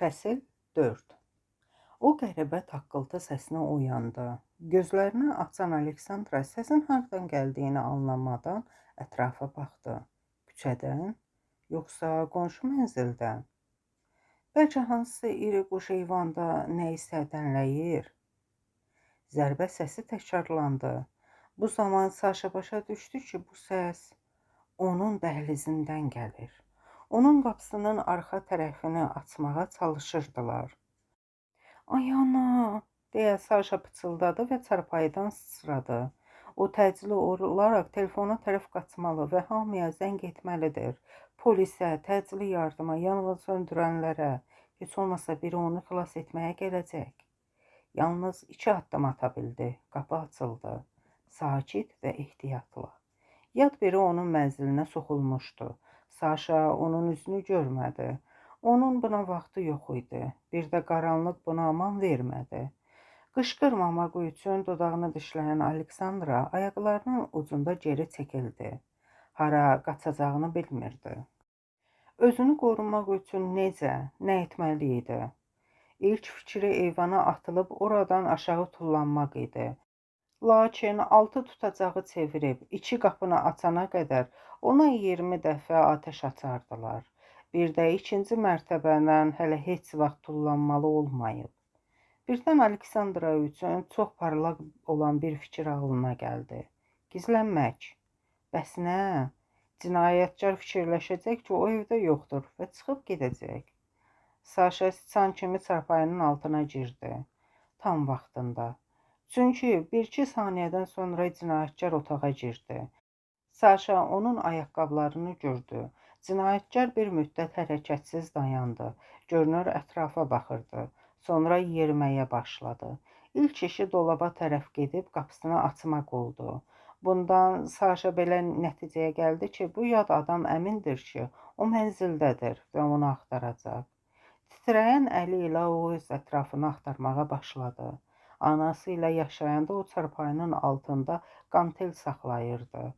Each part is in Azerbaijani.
Fəsil 4. O qəribə taqqıltı səsinə oyandı. Gözlərini açan Aleksandra səsin hardan gəldiyini anlamadan ətrafa baxdı. Küçədən, yoxsa qonşu mənzildən? Bəlkə hansısa iri quş eyvanda nə isə dənləyir. Zərbə səsi təkrarlandı. Bu zaman Saşa başa düşdü ki, bu səs onun dəhlizindən gəlir. Onun qapısının arxa tərəfini açmağa çalışırdılar. "Ay ana!" deyə Saşa pıçıldadı və çarpayıdan sıçradı. O təcili olaraq telefona tərəf qaçmalı və hamıya zəng etməlidir. Polisə, təcili yardıma, yanğın söndürənlərə, heç olmasa biri onu xilas etməyə gələcək. Yalnız 2 addım ata bildi. Qapı açıldı. Sakit və ehtiyatla. Yad biri onun mənzilinə soxulmuşdu. Saşa onun üzünü görmədi. Onun buna vaxtı yox idi. Bir də qaranlıq buna aman vermədi. Qışqırmamaq üçün dodağını dişləyən Aleksandra ayaqlarının ucunda geri çəkildi. Hara qaçacağını bilmirdi. Özünü qorumaq üçün necə, nə etməli idi? İlk fikri eyvana atılıb oradan aşağı tullanmaq idi. Lakin altı tutacağı çevirib 2 qapını açana qədər ona 20 dəfə atəş açardılar. Bir də 2-ci mərtəbədən hələ heç vaxt tullanmalı olmayıb. Birdən Aleksandra üçün çox parlaq olan bir fikir ağlına gəldi. Gizlənmək. Bəs nə? Cinayətkar fikirləşəcək ki, o evdə yoxdur və çıxıb gedəcək. Saşa sıçan kimi çarpayının altına girdi. Tam vaxtında. Çünki 1-2 saniyədən sonra cinayətkar otağa girdi. Saşa onun ayaqqabılarını gördü. Cinayətkar bir müddət hərəkətsiz dayandı. Görünür ətrafa baxırdı. Sonra yeriməyə başladı. İlk işi dolaba tərəf gedib qapısını açmaq oldu. Bundan Saşa belə nəticəyə gəldi ki, bu yad adam əmindir ki, o mənzildədir və onu axtaracaq. Titrəyən əli ilə o öz ətrafını axtarmağa başladı. Anası ilə yaşayanda o çarpayının altında qantel saxlayırdı.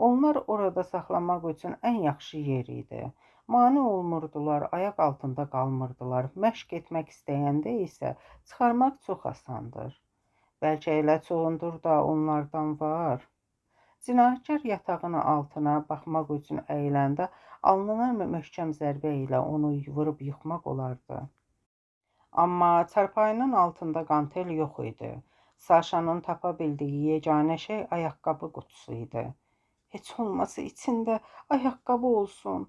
Onlar orada saxlamaq üçün ən yaxşı yer idi. Mane olmurdular, ayaq altında qalmırdılar. Məşq etmək istəyəndə isə çıxarmaq çox asandır. Bəlkə elə çoxundur da onlardan var. Cinayətkar yatağının altına baxmaq üçün əyiləndə alnına möhkəm zərbə ilə onu vurub yıxmaq olardı. Amma çarpayının altında qantel yox idi. Saşanın tapa bildiyi yeganə şey ayaqqabı qutusu idi. Heç olmasa içində ayaqqabı olsun.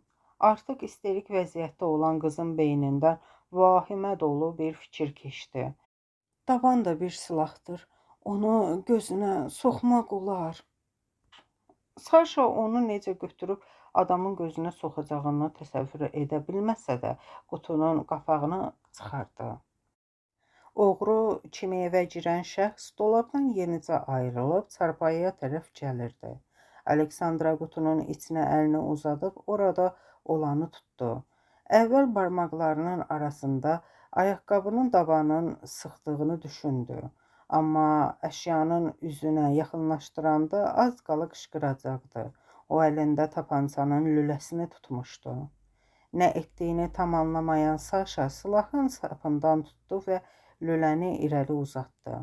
Artıq isterik vəziyyətdə olan qızın beynindən vahimə dolu bir fikir keçdi. Daban da bir silahdır. Onu gözünə soxmaq olar. Saşa onu necə götürüb adamın gözünə soxacağını təsəvvür edə bilməsə də qutunun qapağını çıxardı. Oğru kimi evə girən şəxs dolabdan yenicə ayrılıb çarpayıya tərəf gəlirdi. Aleksandra qutunun içinə əlini uzadıb orada olanı tutdu. Əvvəl barmaqlarının arasında ayaqqabının dabanın sıxdığını düşündü. Amma əşyanın üzünə yaxınlaşdıranda az qala qışqıracaqdı. O əlində tapançanın lüləsini tutmuşdu. Nə etdiyini tam anlamayan Saşa silahın sapından tutdu və lüləni irəli uzatdı.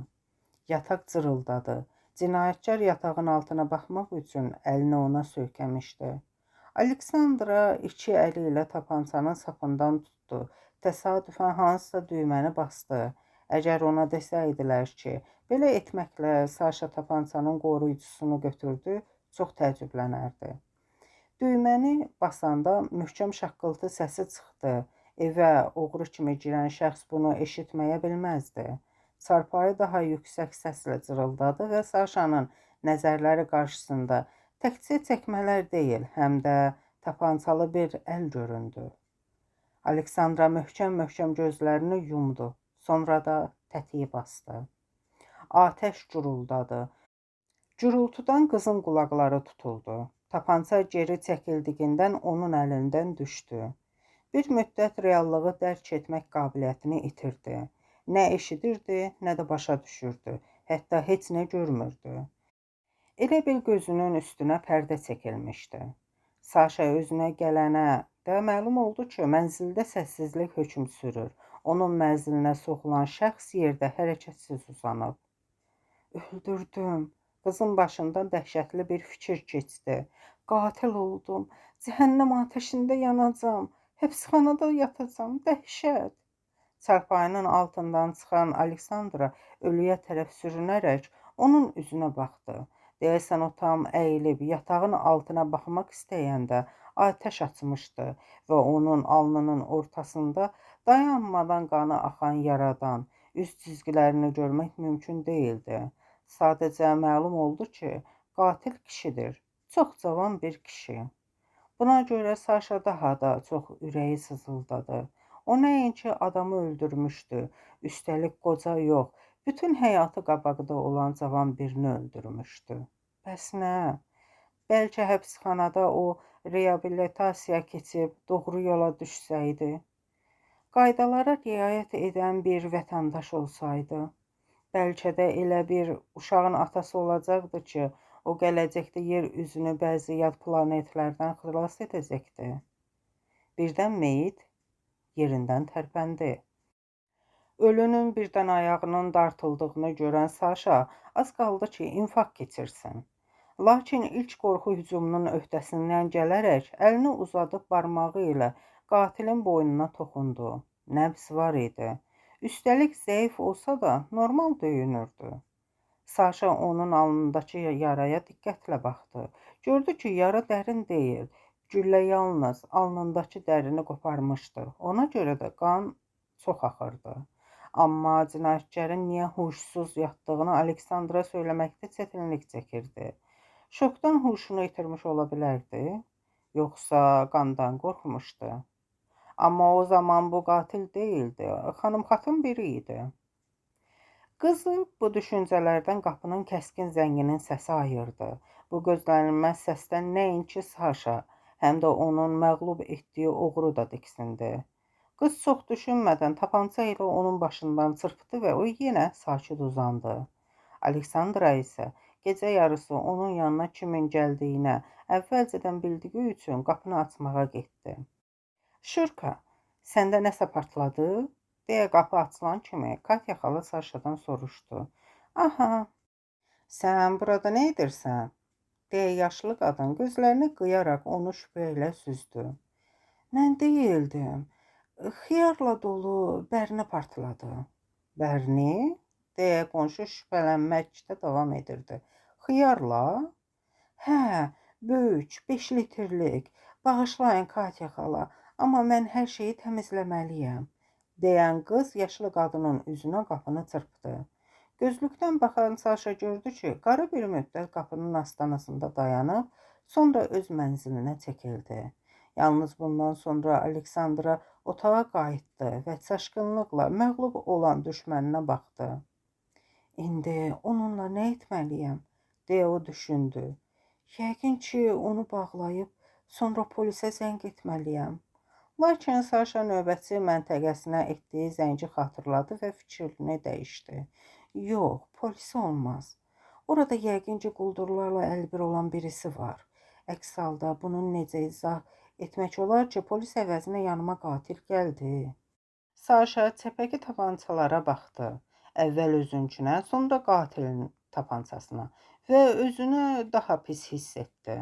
Yataq cırıldadı. Cinayətkar yatağın altına baxmaq üçün əlini ona söykəmişdi. Aleksandra 2 əli ilə tapançanın sapından tutdu. Təsadüfən hansısa düyməni basdı. Əgər ona desəydilər ki, belə etməklə Saşa tapançanın qoruyucusunu götürdü, çox təəccüblənərdi. Düyməni basanda möhkəm şaqqıltı səsi çıxdı. Evə oğru kimi girən şəxs bunu eşitməyə bilməzdi. Çarpayı daha yüksək səslə cırıldadı və Saşanın nəzərləri qarşısında təkcə çəkmələr deyil, həm də tapançalı bir əl göründü. Aleksandra möhkəm gözlərini yumdu. Sonra da tətiyi basdı. Atəş guruldadı. Gürültüdən qızın qulaqları tutuldu. Tapança geri çəkildiyindən onun əlindən düşdü. Bir müddət reallığı dərk etmək qabiliyyətini itirdi. Nə eşidirdi, nə də başa düşürdü. Hətta heç nə görmürdü. Elə bil gözünün üstünə pərdə çəkilmişdi. Saşa özünə gələnə müddətdə məlum oldu ki, mənzildə səssizlik hökm sürür. Onun mənzilinə soxulan şəxs yerdə hərəkətsiz uzanıb. Öldürdüm. Qızın başından dəhşətli bir fikir keçdi. Qatil oldum. Cəhənnəm atəşində yanacam. Həbsxanada yatacam. Dəhşət. Çarpayının altından çıxan Aleksandra ölüyə tərəf sürünərək onun üzünə baxdı. Deyəsən o tam əyilib yatağın altına baxmaq istəyəndə atəş açmışdı və onun alnının ortasında dayanmadan qanı axan yaradan üz cizgilərini görmək mümkün değildi. Sadəcə məlum oldu ki, qatil kişidir. Çox cavan bir kişi. Buna görə Saşa daha da çox ürəyi sızıldadı. O nəinki adamı öldürmüşdü, üstəlik qoca yox, bütün həyatı qabaqda olan cavan birini öldürmüşdü. Bəs nə? Bəlkə həbsxanada o reabilitasiya keçib doğru yola düşsəydi, qaydalara riayət edən bir vətəndaş olsaydı, bəlkə də elə bir uşağın atası olacaqdı ki, o gələcəkdə yer üzünü bəzi yad planetlərdən xilas edəcəkdi. Birdən meyit yerindən tərpəndi. Ölünün birdən ayağının dartıldığını görən Saşa az qaldı ki, infarkt keçirsin. Lakin ilk qorxu hücumunun öhdəsindən gələrək əlini uzadıb barmağı ilə qatilin boynuna toxundu. Nəbz var idi. Üstəlik zəif olsa da normal döyünürdü. Saşa onun alnındakı yaraya diqqətlə baxdı. Gördü ki, yara dərin deyil. Güllə yalnız alnındakı dərini qoparmışdı. Ona görə də qan çox axırdı. Amma cinayətçilərin niyə huşsuz yatdığını Aleksandra söyləməkdə çətinlik çəkirdi. Şokdan huşunu itirmiş ola bilərdi, yoxsa qandan qorxmuşdu. Amma o zaman bu qatil deyildi, xanım xatın biri idi. Qızı bu düşüncələrdən qapının kəskin zənginin səsi ayırdı. Bu gözlənilməz səsdən nəinki Saşa, həm də onun məğlub etdiyi oğru da diksindi. Qız çox düşünmədən tapança ilə onun başından çırpdı və o yenə sakit uzandı. Aleksandra isə gecə yarısı onun yanına kimin gəldiyinə əvvəlcədən bildiyi üçün qapını açmağa getdi. Şurka, səndə nəsə partladı? Deyə qapı açılan kimi Katya xala Saşadan soruşdu. Aha, sən burada nə edirsən? Deyə yaşlı qadın gözlərini qıyaraq onu şübhə ilə süzdü. Mən deyildim. Xiyarla dolu bərni partladı. Bərni? Deyə qonşu şübhələnməkdə davam edirdi. Xiyarla? Hə, böyük, 5 litrlik. Bağışlayın Katya xala, amma mən hər şeyi təmizləməliyəm. Deyən qız yaşlı qadının üzünə qapını çırpdı. Gözlükdən baxan Saşa gördü ki, qarı bir müddət qapının astanasında dayanıb, sonra öz mənzilinə çəkildi. Yalnız bundan sonra Aleksandra otağa qayıtdı və çaşqınlıqla məğlub olan düşməninə baxdı. İndi onunla nə etməliyəm, deyə o düşündü. Yəqin ki, onu bağlayıb, sonra polisə zəng etməliyəm. Lakin Saşa növbətçi məntəqəsinə etdiyi zəngi xatırladı və fikrini dəyişdi. Yox, polisi olmaz. Orada yəqin ki, quldurlarla əlbir olan birisi var. Əks halda bunun necə izah etmək olar ki, polis əvəzinə yanıma qatil gəldi. Saşa çəpəki tapançalara baxdı. Əvvəl özünçünə, sonra qatilin tapançasına və özünü daha pis hiss etdi.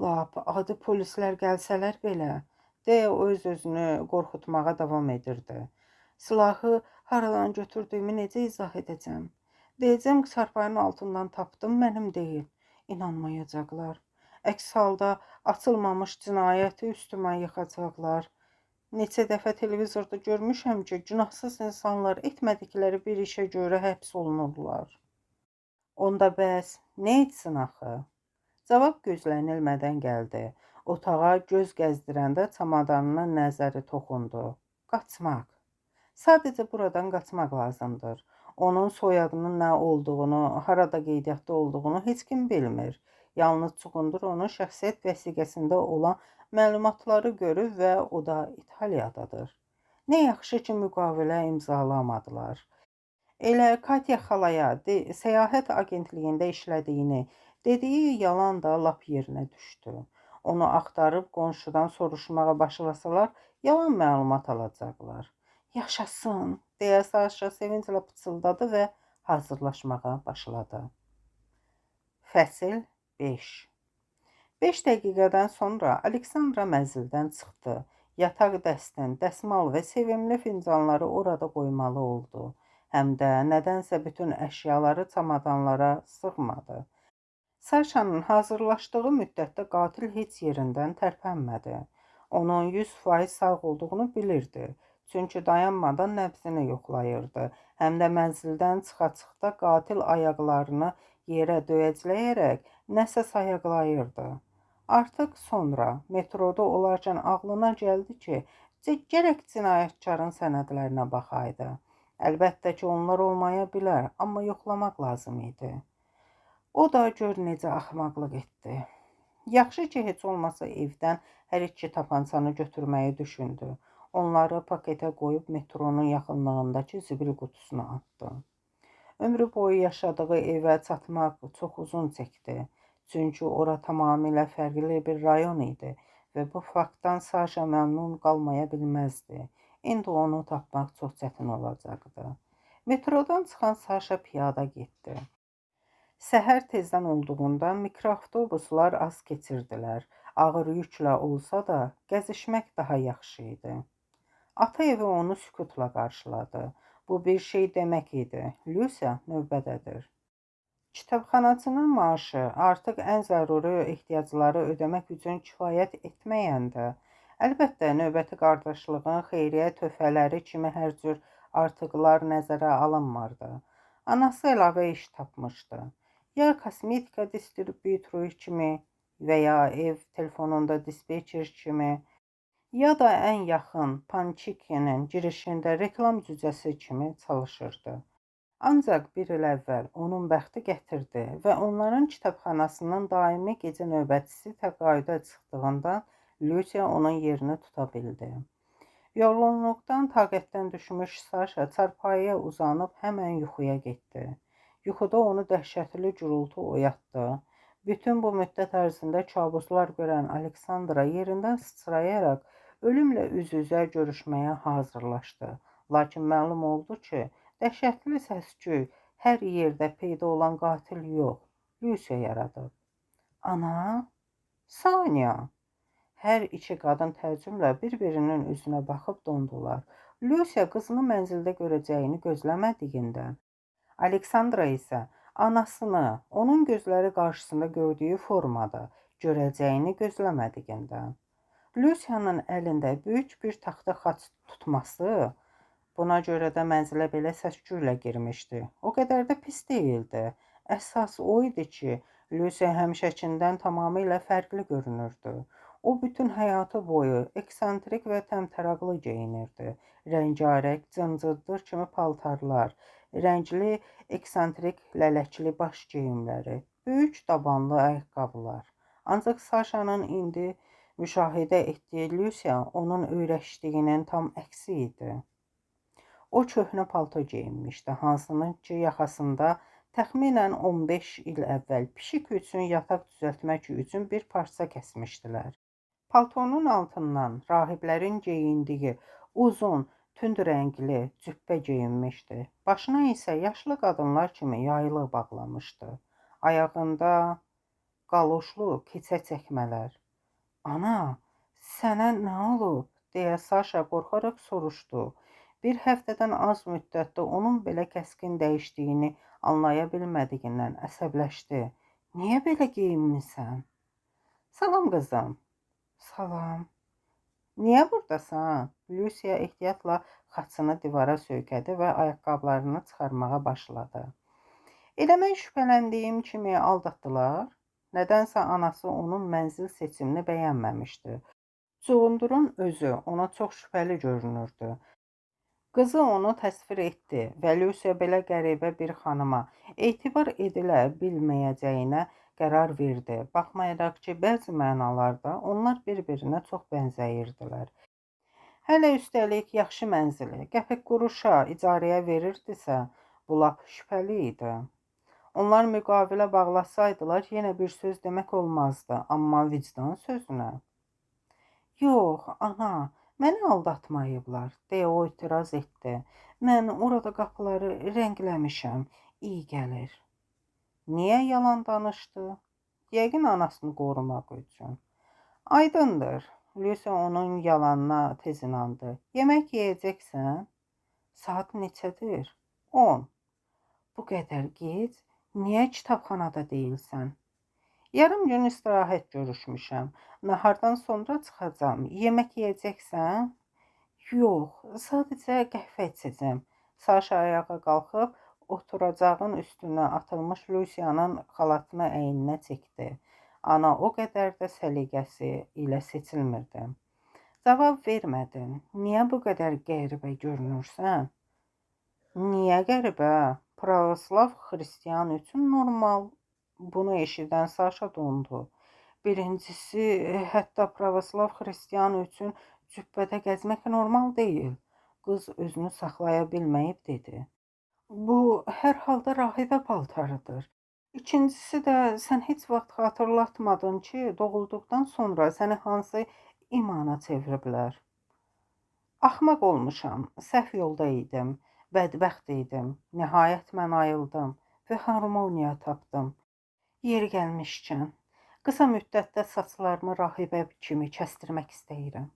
Lap adi polislər gəlsələr belə, deyə o öz-özünü qorxutmağa davam edirdi. Silahı haradan götürdüyümü necə izah edəcəm? Deyəcəm ki, çarpayının altından tapdım, mənim deyil. İnanmayacaqlar. Əks halda açılmamış cinayəti üstümə yıxacaqlar. Neçə dəfə televizorda görmüşəm ki, günahsız insanlar etmədikləri bir işə görə həbs olunurlar. Onda bəs nə etsin axı? Cavab gözlənilmədən gəldi. Otağa göz gəzdirəndə çamadanının nəzəri toxundu. Qaçmaq. Sadəcə buradan qaçmaq lazımdır. Onun soyadının nə olduğunu, harada qeydiyyatda olduğunu heç kim bilmir. Yalnız Çuqundur onun şəxsiyyət vəsiqəsində olan məlumatları görür və o da İtaliyadadır. Nə yaxşı ki, müqavilə imzalamadılar. Elə Katya xalaya səyahət agentliyində işlədiyini dediyi yalan da lap yerinə düşdü. Onu axtarıb qonşudan soruşmağa başlasalar, yalan məlumat alacaqlar. Yaşasın, deyə Saşa sevinclə pıçıldadı və hazırlaşmağa başladı. Fəsil 5. 5 dəqiqədən sonra Aleksandra mənzildən çıxdı. Yataq dəstin, dəsmal və sevimli fincanları orada qoymalı oldu. Həm də nədənsə bütün əşyaları çamadanlara sığmadı. Saşanın hazırlaşdığı müddətdə qatil heç yerindən tərpənmədi. Onun 100% sağ olduğunu bilirdi. Çünki dayanmadan nəbzini yoxlayırdı. Həm də mənzildən çıxa-çıxda qatil ayaqlarını yerə döyəcləyərək nəsə sayaqlayırdı. Artıq sonra metroda olarkən ağlına gəldi ki, gərək cinayətkarın sənədlərinə baxaydı. Əlbəttə ki, onlar olmaya bilər, amma yoxlamaq lazım idi. O da gör necə axmaqlıq etdi. Yaxşı ki, heç olmasa evdən hər iki tapançanı götürməyi düşündü. Onları paketə qoyub metronun yaxınlığındakı zibil qutusuna atdı. Ömrü boyu yaşadığı evə çatmaq çox uzun çəkdi. Çünki ora tamamilə fərqli bir rayon idi və bu faktdan Saşa məmnun qalmaya bilməzdi. İndi onu tapmaq çox çətin olacaqdı. Metrodan çıxan Saşa piyada getdi. Səhər tezdən olduğunda mikroavtobuslar az keçirdilər. Ağır yüklə olsa da gəzişmək daha yaxşı idi. Ata evi onu sükutla qarşıladı. Bu bir şey demək idi. Lucia növbədədir. Kitabxanaçının maaşı artıq ən zəruri ehtiyacları ödəmək üçün kifayət etməyəndə, əlbəttə növbəti qardaşlığın xeyriyyə töhfələri kimi hər cür artıqlar nəzərə alınmırdı. Anası əlavə iş tapmışdı. Ya kosmetika distribütoru kimi və ya ev telefonunda dispetçer kimi, ya da ən yaxın Pançikinin girişində reklam cücəsi kimi çalışırdı. Ancaq bir il əvvəl onun bəxti gətirdi və onların kitabxanasının daimi gecə növbətçisi təqaüdə çıxdığından Lucia onun yerini tuta bildi. Yorğunluqdan taqətdən düşmüş Saşa çarpayıya uzanıb həmən yuxuya getdi. Yuxuda onu dəhşətli gürültü oyatdı. Bütün bu müddət ərzində kabuslar görən Aleksandra yerindən sıçrayaraq ölümlə üz-üzə görüşməyə hazırlaşdı. Lakin məlum oldu ki, dəhşətli səs-küy hər yerdə peyda olan qatil yox, Lucia yaradıb. Ana? Sanya? Hər iki qadın təəccüblə bir-birinin üzünə baxıb dondular. Lucia qızını mənzildə görəcəyini gözləmədiyindən, Aleksandra isə anasını onun gözləri qarşısında gördüyü formada görəcəyini gözləmədiyindən. Lucia'nın əlində böyük bir taxta xaç tutması, buna görə də mənzilə belə səs-küylə girmişdi. O qədər də pis deyildi. Əsas o idi ki, Lucia həmişəkindən tamamilə fərqli görünürdü. O bütün həyatı boyu eksantrik və təmtəraqlı geyinirdi. Rəngarəng, cıncırdır kimi paltarlar, rəngli, eksantrik, lələkli baş geyimləri, böyük dabanlı ayaqqabılar. Ancaq Saşanın indi müşahidə etdiyi Lucia onun öyrəşdiyinin tam əksi idi. O köhnə palto geyinmişdi, hansının ki yaxasında təxminən 15 il əvvəl pişik üçün yataq düzəltmək üçün bir parça kəsmişdilər. Paltonun altından rahiblərin geyindiyi uzun, tünd rəngli cübbə geyinmişdi. Başına isə yaşlı qadınlar kimi yaylı bağlamışdı. Ayağında qaloşlu keçə çəkmələr. Ana, sənə nə olub? Deyə Saşa qorxaraq soruşdu. Bir həftədən az müddətdə onun belə kəskin dəyişdiyini anlaya bilmədiyindən əsəbləşdi. Niyə belə geyinmisən? Salam qızım. Salam. Niyə buradasan? Lucia ehtiyatla xaçını divara söykədi və ayaqqabılarını çıxarmağa başladı. Elə mən şübhələndiyim kimi aldatdılar. Nədənsə anası onun mənzil seçimini bəyənməmişdi. Cundurun özü ona çox şübhəli görünürdü. Qızı onu təsvir etdi və Lucia belə qəribə bir xanıma etibar edilə bilməyəcəyinə qərar verdi. Baxmayaraq ki, bəzi mənalarda onlar bir-birinə çox bənzəyirdilər. Hələ üstəlik yaxşı mənzili qəpik quruşa icarəyə verirdisə, bu lap şübhəli idi. Onlar müqavilə bağlasaydılar, yenə bir söz demək olmazdı, amma vicdan sözünə. Yox, ana, məni aldatmayıblar, deyə o etiraz etdi. Mən orada qapıları rəngləmişəm, iyi gəlir. Niyə yalan danışdı? Yəqin anasını qorumaq üçün. Aydındır. Lucy onun yalanına tez inandı. Yemək yeyəcəksən? Saat neçədir? 10. Bu qədər gec, niyə kitabxanada deyilsən? Yarım gün istirahət görüşmüşəm. Nahardan sonra çıxacam. Yemək yeyəcəksən? Yox, sadəcə qəhvə içəcəm. Saşa ayağa qalxıb oturacağın üstünə atılmış Lucia'nın xalatını əyninə çəkdi. Ana o qədər də səliqəsi ilə seçilmirdi. Cavab vermədin. Niyə bu qədər qəribə görünürsən? Niyə qəribə? Pravoslav xristian üçün normal. Bunu eşidən Saşa dondu. Birincisi, hətta pravoslav xristian üçün cübbədə gəzmək normal deyil. Qız özünü saxlaya bilməyib dedi. Bu, hər halda rahibə paltarıdır. İkincisi də, sən heç vaxt xatırlatmadın ki, doğulduqdan sonra səni hansı imana çeviriblər. Axmaq olmuşam, səhv yolda idim, bədbəxt idim. Nəhayət mən ayıldım və harmoniya tapdım. Yeri gəlmişkən, qısa müddətdə saçlarımı rahibə kimi kəstirmək istəyirəm.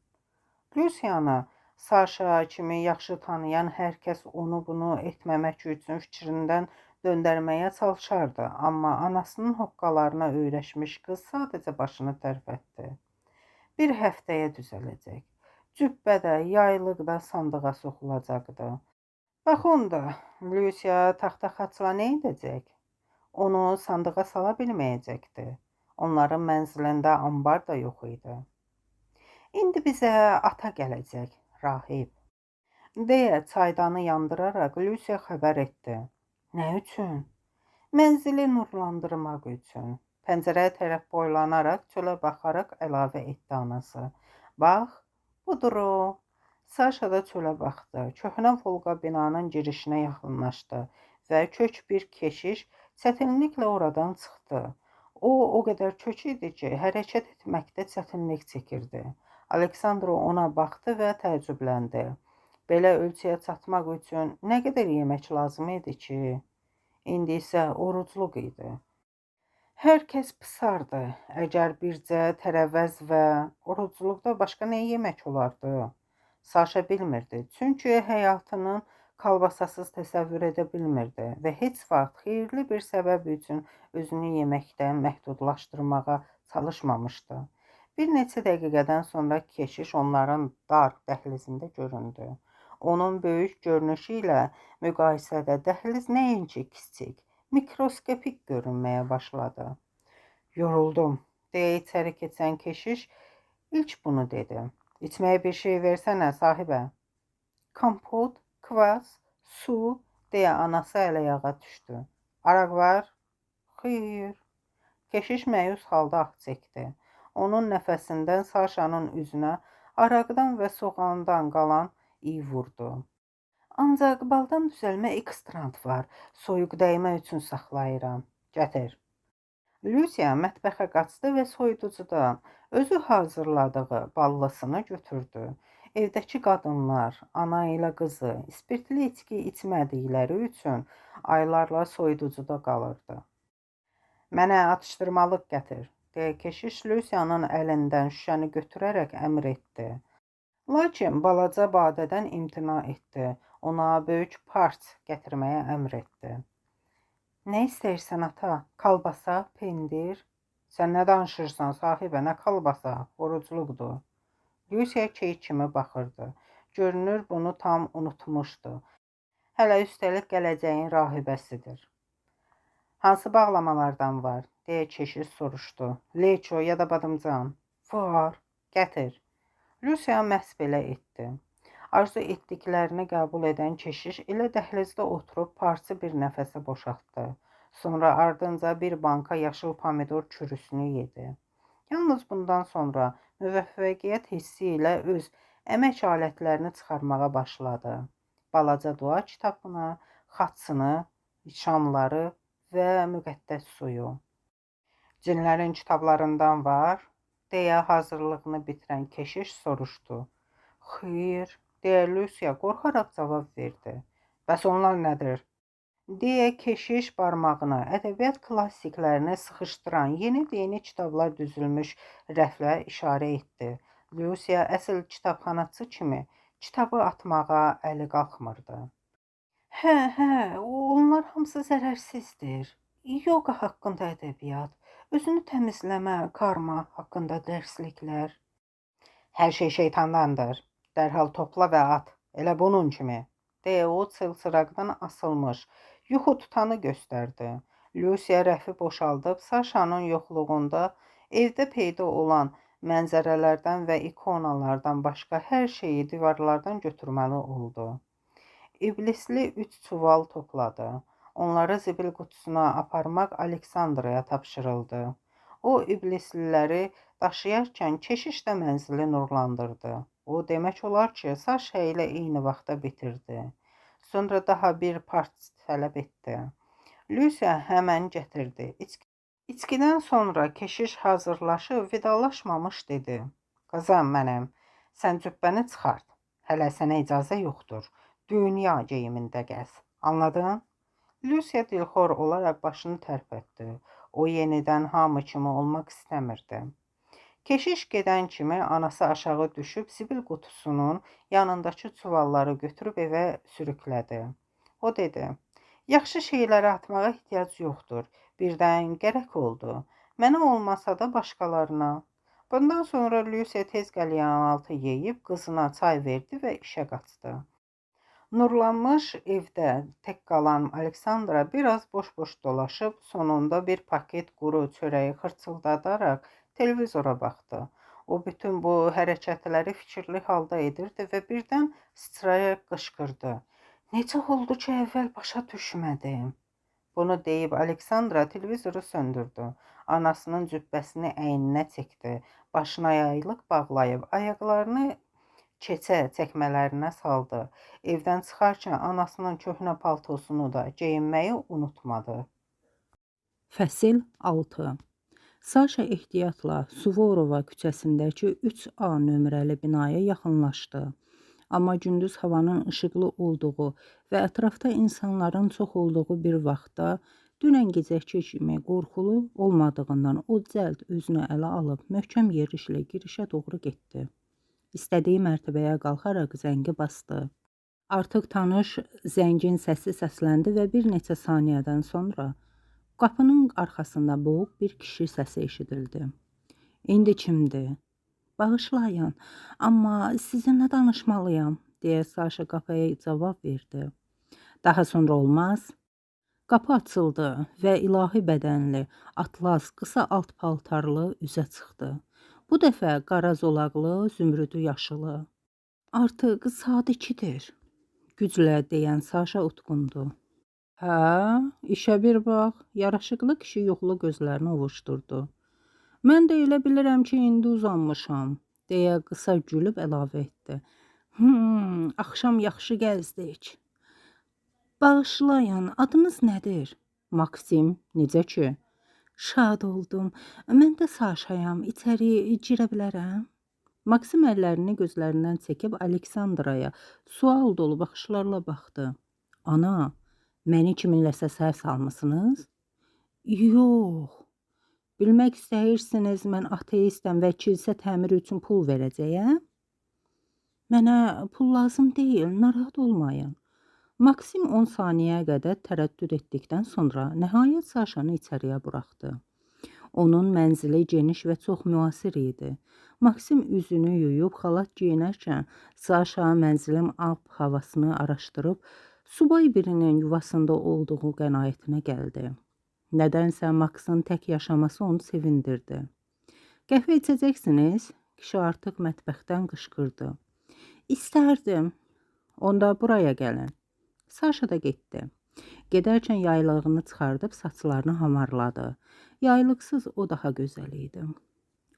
Lucia'nı Saşa kimi yaxşı tanıyan hər kəs onu bunu etməmək üçün fikrindən döndərməyə çalışardı, amma anasının hoqqalarına öyrəşmiş qız sadəcə başını tərpətdi. Bir həftəyə düzələcək. Cübbədə, yaylıqda sandığa soxulacaqdı. Bax onda, Lucia taxta xaçla nə edəcək? Onu sandığa sala bilməyəcəkdi. Onların mənzilində ambar da yox idi. İndi bizə ata gələcək, rahib, deyə çaydanı yandıraraq Lucia xəbər etdi. Nə üçün? Mənzili nurlandırmaq üçün. Pəncərəyə tərəf boylanaraq çölə baxaraq əlavə etdi anası. Bax, budur o. Saşa da çölə baxdı. Köhnə Volqa binanın girişinə yaxınlaşdı və kök bir keşiş çətinliklə oradan çıxdı. O qədər kök idi ki, hərəkət etməkdə çətinlik çəkirdi. Aleksandro ona baxdı və təəccübləndi. Belə ölçüyə çatmaq üçün nə qədər yemək lazım idi ki? İndi isə orucluq idi. Hər kəs pısardı. Əgər bircə tərəvəz və orucluqda başqa nə yemək olardı? Saşa bilmirdi, çünki həyatının kalbasasız təsəvvür edə bilmirdi və heç vaxt xeyirli bir səbəb üçün özünü yeməkdən məhdudlaşdırmağa çalışmamışdı. Bir neçə dəqiqədən sonra keşiş onların dar dəhlizində göründü. Onun böyük görünüşü ilə müqayisədə dəhliz nəinki kiçik, mikroskopik görünməyə başladı. Yoruldum, deyə içəri keçən keşiş ilk bunu dedi. İçməyə bir şey versənə, sahibə. Kompot, kvas, su, deyə anası əl-ayağa düşdü. Araq var? Xeyr. Keşiş məyus halda ah çəkdi. Onun nəfəsindən Saşanın üzünə araqdan və soğandan qalan iyi vurdu. Ancaq baldan düzəlmə ekstrant var. Soyuq dəymə üçün saxlayıram. Gətir. Lucia mətbəxə qaçdı və soyuducudan özü hazırladığı ballısını götürdü. Evdəki qadınlar, ana ilə qızı, spirtli içki içmədikləri üçün aylarla soyuducuda qalırdı. Mənə atışdırmalıq gətir, deyə keşiş Lucia'nın əlindən şüşəni götürərək əmr etdi. Lakin balaca badədən imtina etdi. Ona böyük parç gətirməyə əmr etdi. Nə istəyirsən ata? Kalbasa, pendir? Sən nə danışırsan sahibə, nə kalbasa? Orucluqdur. Lucia key kimi baxırdı. Görünür bunu tam unutmuşdu. Hələ üstəlik gələcəyin rahibəsidir. Hansı bağlamalardan var? Deyə keşiş soruşdu. Leço ya da badımcan? Var, gətir. Lucia məhz belə etdi. Arzu etdiklərini qəbul edən keşiş elə dəhlizdə oturub parçı bir nəfəsə boşaltdı. Sonra ardınca bir banka yaşıl pomidor çürüsünü yedi. Yalnız bundan sonra müvəffəqiyyət hissi ilə öz əmək alətlərini çıxarmağa başladı. Balaca dua kitabını, xaçını, şamları və müqəddəs suyu. Cinlərin kitablarından var, deyə hazırlığını bitirən keşiş soruşdu. Xeyr, deyə Lucia qorxaraq cavab verdi. Bəs onlar nədir? Deyə keşiş barmağını ədəbiyyat klassiklərini sıxışdıran yeni kitablar düzülmüş rəflə işarə etdi. Lucia əsl kitabxanaçı kimi kitabı atmağa əli qalxmırdı. Hə, onlar hamısı zərərsizdir. Yoga haqqında ədəbiyyat, özünü təmizləmə, karma haqqında dərsliklər. Hər şey şeytandandır. Dərhal topla və at. Elə bunun kimi. Deyə o çılçıraqdan asılmış yuxu tutanı göstərdi. Lucia rəfi boşaldıb Saşanın yoxluğunda evdə peyda olan mənzərələrdən və ikonalardan başqa hər şeyi divarlardan götürməli oldu. İblisli 3 çuval topladı. Onları zibil qutusuna aparmaq Aleksandraya tapşırıldı. O iblisliləri daşıyarkən keşiş də mənzili nurlandırdı. O demək olar ki, Saşa ilə eyni vaxtda bitirdi. Sonra daha bir part tələb etdi. Lucia həmən gətirdi. İçkidən sonra keşiş hazırlaşıb vidalaşmamış dedi. Qızım mənim, sən cübbəni çıxart. Hələ sənə icazə yoxdur. Dünya geyimində gəz. Anladın? Lucia dilxor olaraq başını tərpətdi. O yenidən hamı kimi olmaq istəmirdi. Keşiş gedən kimi anası aşağı düşüb zibil qutusunun yanındakı çuvalları götürüb evə sürüklədi. O dedi, yaxşı şeyləri atmağa ehtiyac yoxdur. Birdən gərək oldu. Mənə olmasa da başqalarına. Bundan sonra Lucia tez qəlyanaltı yeyib qızına çay verdi və işə qaçdı. Nurlanmış evdə tək qalan Aleksandra biraz boş-boş dolaşıb, sonunda bir paket quru çörəyi xırçıldadaraq televizora baxdı. O bütün bu hərəkətləri fikirli halda edirdi və birdən sıçrayaraq qışqırdı. Necə oldu ki, əvvəl başa düşmədim? Bunu deyib Aleksandra televizoru söndürdü. Anasının cübbəsini əyninə çəkdi. Başına yaylıq bağlayıb ayaqlarını keçə çəkmələrinə saldı. Evdən çıxarkən anasının köhnə paltosunu da geyinməyi unutmadı. Fəsil 6. Saşa ehtiyatla Suvorova küçəsindəki 3A nömrəli binaya yaxınlaşdı. Amma gündüz havanın işıqlı olduğu və ətrafda insanların çox olduğu bir vaxtda dünən gecəki kimi qorxulu olmadığından o cəld özünü ələ alıb möhkəm yerişlə girişə doğru getdi. İstədiyi mərtəbəyə qalxaraq zəngi basdı. Artıq tanış zəngin səsi səsləndi və bir neçə saniyədən sonra qapının arxasında boğuq bir kişi səsi eşidildi. İndi kimdir? Bağışlayın, amma sizinlə danışmalıyam, deyə Saşa qapıya cavab verdi. Daha sonra olmaz. Qapı açıldı və ilahi bədənli, atlas, qısa alt paltarlı üzə çıxdı. Bu dəfə qara zolaqlı, zümrüdü yaşılı. Artıq saat 2-dir, güclə deyən Saşa utqundu. Hə, işə bir bax, yaraşıqlı kişi yuxulu gözlərini ovuşdurdu. Mən də elə bilirəm ki, indi uzanmışam, deyə qısa gülüb əlavə etdi. Axşam yaxşı gəzdik. Bağışlayın, adınız nədir? Maksim, necə ki? Şad oldum, mən də Saşayam, içəri girə bilərəm? Maksim əllərini gözlərindən çəkib Aleksandraya sual dolu baxışlarla baxdı. Ana, məni kiminləsə səhv salmısınız? Yox. Bilmək istəyirsiniz, mən ateistəm və kilsə təmiri üçün pul verəcəyəm? Mənə pul lazım deyil, narahat olmayın. Maksim 10 saniyəyə qədər tərəddüd etdikdən sonra nəhayət Saşanı içəriyə buraxdı. Onun mənzili geniş və çox müasir idi. Maksim üzünü yuyub xalat geyinərkən Saşa mənzilin alt havasını araşdırıb subay birinin yuvasında olduğu qənaətinə gəldi. Nədənsə Maksın tək yaşaması onu sevindirdi. Qəhvə içəcəksiniz? Kişi artıq mətbəxdən qışqırdı. İstərdim. Onda buraya gəlin. Saşa da getdi. Gedərkən yaylığını çıxardıb saçlarını hamarladı. Yaylıqsız o daha gözəl idi.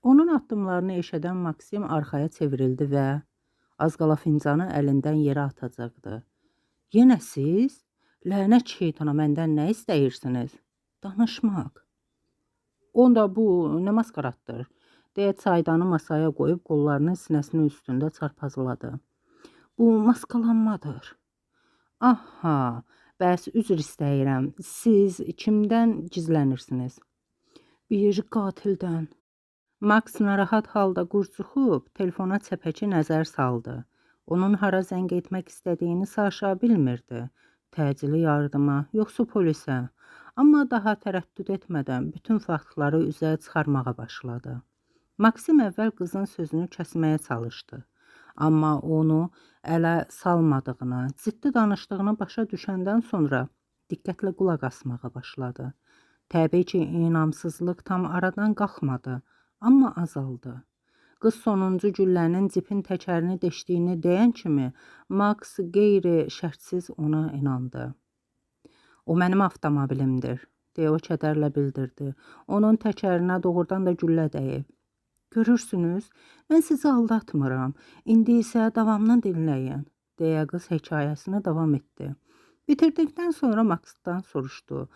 Onun addımlarını eşədən Maksim arxaya çevrildi və az qala fincanı əlindən yerə atacaqdı. Yenə siz? Lənət şeytana, məndən nə istəyirsiniz? danışmaq. Onda bu nə maskaratdır, deyə çaydanı masaya qoyub qollarını sinəsinin üstündə çarpazladı. Bu maskalanmadır. Aha, bəs üzr istəyirəm. Siz kimdən gizlənirsiniz? Bir qatildən. Max narahat halda qurcuxub telefona çəpəki nəzər saldı. Onun hara zəng etmək istədiyini Saşa bilmirdi. Təcili yardıma, yoxsa polisə. Amma daha tərəddüd etmədən bütün faktları üzə çıxarmağa başladı. Maksim əvvəl qızın sözünü kəsməyə çalışdı. Amma onu ələ salmadığını, ciddi danışdığını başa düşəndən sonra diqqətlə qulaq asmağa başladı. Təbii ki, inamsızlıq tam aradan qalxmadı, amma azaldı. Qız sonuncu güllənin cipin təkərini deşdiyini deyən kimi Max qeyri-şərtsiz ona inandı. O mənim avtomobilimdir, deyə o kədərlə bildirdi. Onun təkərinə doğrudan da güllə dəyib. Görürsünüz, mən sizi aldatmıram. İndi isə davamını dinləyin, deyə qız hekayəsini davam etdi. Bitirdikdən sonra Maxdan soruşdu.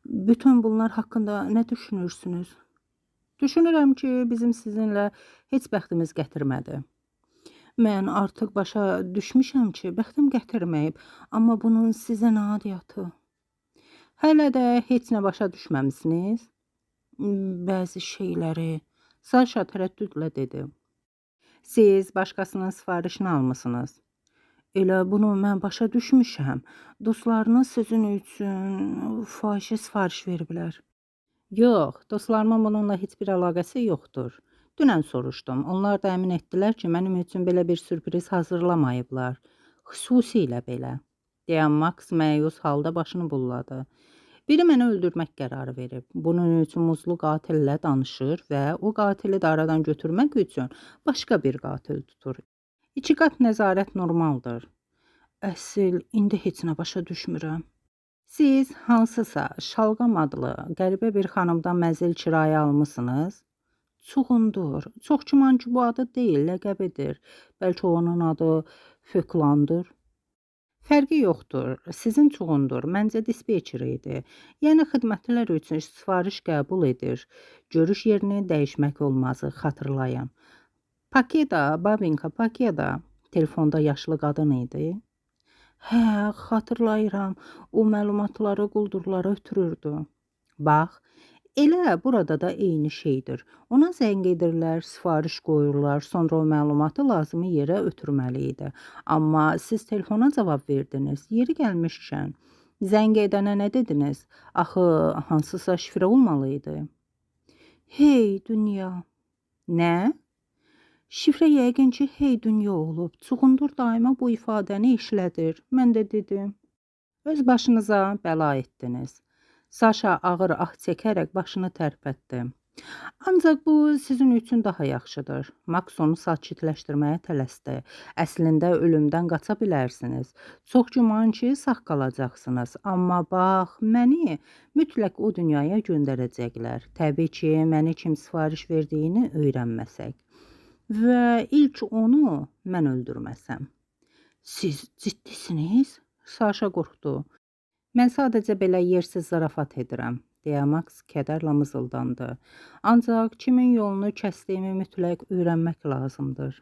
Bütün bunlar haqqında nə düşünürsünüz? Düşünürəm ki, bizim sizinlə heç bəxtimiz gətirmədi. Mən artıq başa düşmüşəm ki, bəxtim gətirməyib, amma bunun sizə nə adiyyatı? Hələ də heç nə başa düşməmisiniz? Bəzi şeyləri, Saşa tərəddüdlə dedi. Siz başqasının sifarişini almısınız. Elə bunu mən başa düşmüşəm. Dostlarınız sizin üçün fahişə sifariş veriblər. Yox, dostlarımın bununla heç bir əlaqəsi yoxdur. Dünən soruşdum. Onlar da əmin etdilər ki, mənim üçün belə bir sürpriz hazırlamayıblar. Xüsusilə belə. Deyən Max məyus halda başını bulladı. Biri məni öldürmək qərarı verib. Bunun üçün muzlu qatillə danışır və o qatili də aradan götürmək üçün başqa bir qatil tutur. 2 qat nəzarət normaldır. Əsl, indi heç nə başa düşmürəm. Siz hansısa Şalqam adlı qəribə bir xanımdan mənzil kirayə almısınız? Çuğundur. Çox güman ki, bu adı deyil, ləqəbidir. Bəlkə onun adı Föklandır. Fərqi yoxdur. Sizin çuğundur. Məncə dispetçer idi. Yəni xidmətlər üçün sifariş qəbul edir. Görüş yerini dəyişmək olmazı, xatırlayın. Pakeda, Babinka Pakeda. Telefonda yaşlı qadın idi. Hə, xatırlayıram. O məlumatları quldurlara ötürürdü. Bax, elə burada da eyni şeydir. Ona zəng edirlər, sifariş qoyurlar, sonra o məlumatı lazımi yerə ötürməli idi. Amma siz telefona cavab verdiniz. Yeri gəlmişkən, zəng edənə nə dediniz? Axı hansısa şifrə olmalı idi. Hey dünya. Nə? Şifrə yəqin ki, hey dünya olub. Çuğundur daima bu ifadəni işlədir. Mən də dedim. Öz başınıza bəla etdiniz. Saşa ağır ah çəkərək başını tərpətdi. Ancaq bu sizin üçün daha yaxşıdır. Max onu sakitləşdirməyə tələsdi. Əslində ölümdən qaça bilərsiniz. Çox güman ki, sağ qalacaqsınız. Amma bax, məni mütləq o dünyaya göndərəcəklər. Təbii ki, məni kim sifariş verdiyini öyrənməsək. Və ilk onu mən öldürməsəm. Siz ciddisiniz? Saşa qorxdu. Mən sadəcə belə yersiz zarafat edirəm, deyə Max kədərlə mızıldandı. Ancaq kimin yolunu kəsdiyimi mütləq öyrənmək lazımdır.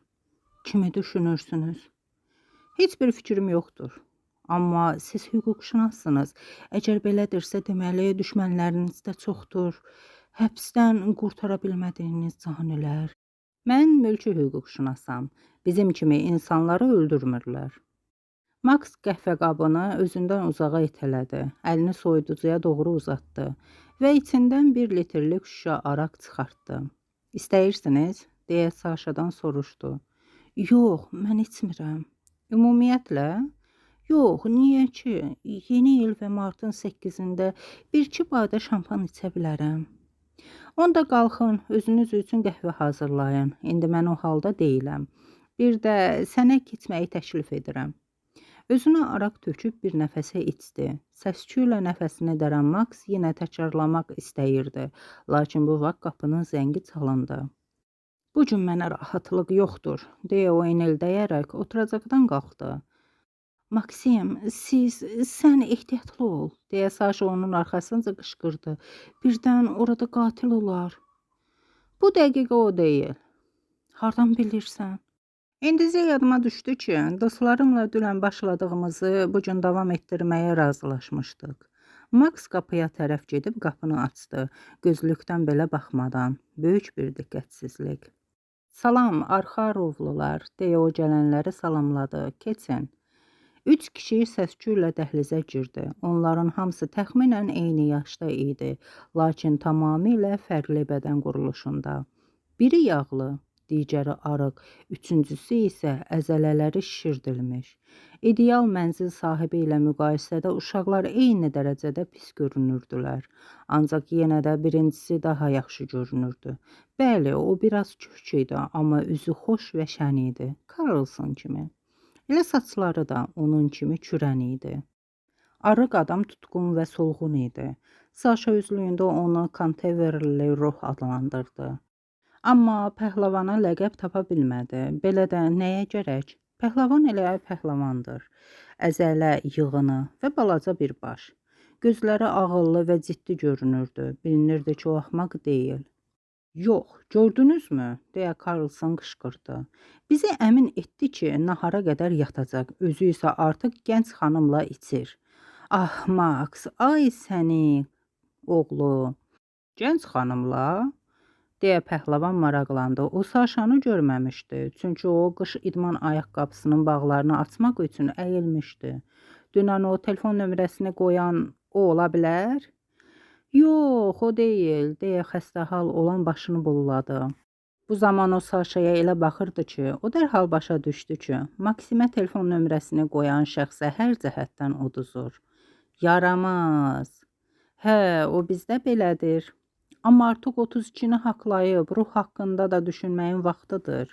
Kimi düşünürsünüz? Heç bir fikrim yoxdur. Amma siz hüquqşünassınız. Əgər belədirsə, deməli düşmənləriniz də çoxdur. Həbsdən qurtara bilmədiyiniz canilər. Mən mülki hüquqşünasam. Bizim kimi insanları öldürmürlər. Max qəhvə qabını özündən uzağa itələdi. Əlini soyuducuya doğru uzatdı və içindən 1 litrlik şüşə araq çıxartdı. İstəyirsiniz? Deyə Saşadan soruşdu. Yox, mən içmirəm. Ümumiyyətlə? Yox, niyə ki? Yeni il və martın 8-də 1-2 badə şampan içə bilərəm. Onda qalxın, özünüz üçün qəhvə hazırlayın. İndi mən o halda deyiləm. Bir də sənə keçməyi təklif edirəm. Özünə araq töküb bir nəfəsə içdi. Səsküylə nəfəsini dərən Max yenə təkrarlamaq istəyirdi. Lakin bu vaxt qapının zəngi çalındı. Bu gün mənə rahatlıq yoxdur, deyə o inildəyərək oturacaqdan qalxdı. Maksim, sən ehtiyatlı ol, deyə Saşa onun arxasınca qışqırdı. Birdən orada qatil olar. Bu dəqiqə o deyil. Hardan bilirsən? İndicə yadıma düşdü ki, dostlarımla dünən başladığımızı bu gün davam etdirməyə razılaşmışdıq. Max qapıya tərəf gedib qapını açdı, gözlükdən belə baxmadan. Böyük bir diqqətsizlik. Salam, Arxarovlular, deyə o gələnləri salamladı. Keçin. 3 kişi səs-küylə dəhlizə girdi. Onların hamısı təxminən eyni yaşda idi, lakin tamamilə fərqli bədən quruluşunda. Biri yağlı, digəri arıq, üçüncüsü isə əzələləri şişirdilmiş. İdeal mənzil sahibi ilə müqayisədə uşaqlar eyni dərəcədə pis görünürdülər. Ancaq yenə də birincisi daha yaxşı görünürdü. Bəli, o biraz kök idi, amma üzü xoş və şən idi. Karlson kimi. Elə saçları da onun kimi kürən idi. Arıq adam tutqun və solğun idi. Saşa özlüyündə onu Canterbury Ruh adlandırdı. Amma pəhlavana ləqəb tapa bilmədi. Belə də nəyə gərək? Pəhlavan elə pəhlavandır. Əzələ, yığını və balaca bir baş. Gözləri ağıllı və ciddi görünürdü. Bilinirdi ki, o axmaq deyil. Yox, gördünüzmü? Deyə Karlson qışqırdı. Bizi əmin etdi ki, nahara qədər yatacaq. Özü isə artıq gənc xanımla içir. Ah, Max, ay səni, oğlu. Gənc xanımla? Deyə pəhlavan maraqlandı. O Saşanı görməmişdi. Çünki o qış idman ayaqqabısının bağlarını açmaq üçün əyilmişdi. Dünən o telefon nömrəsini qoyan o ola bilər? Yox, o deyil, deyə xəstə hal olan başını bulladı. Bu zaman o Saşaya elə baxırdı ki, o dərhal başa düşdü ki, Maksimə telefon nömrəsini qoyan şəxsə hər cəhətdən uduzur. Yaramaz. Hə, o bizdə belədir. Amma artıq 32-ni haqlayıb, ruh haqqında da düşünməyin vaxtıdır.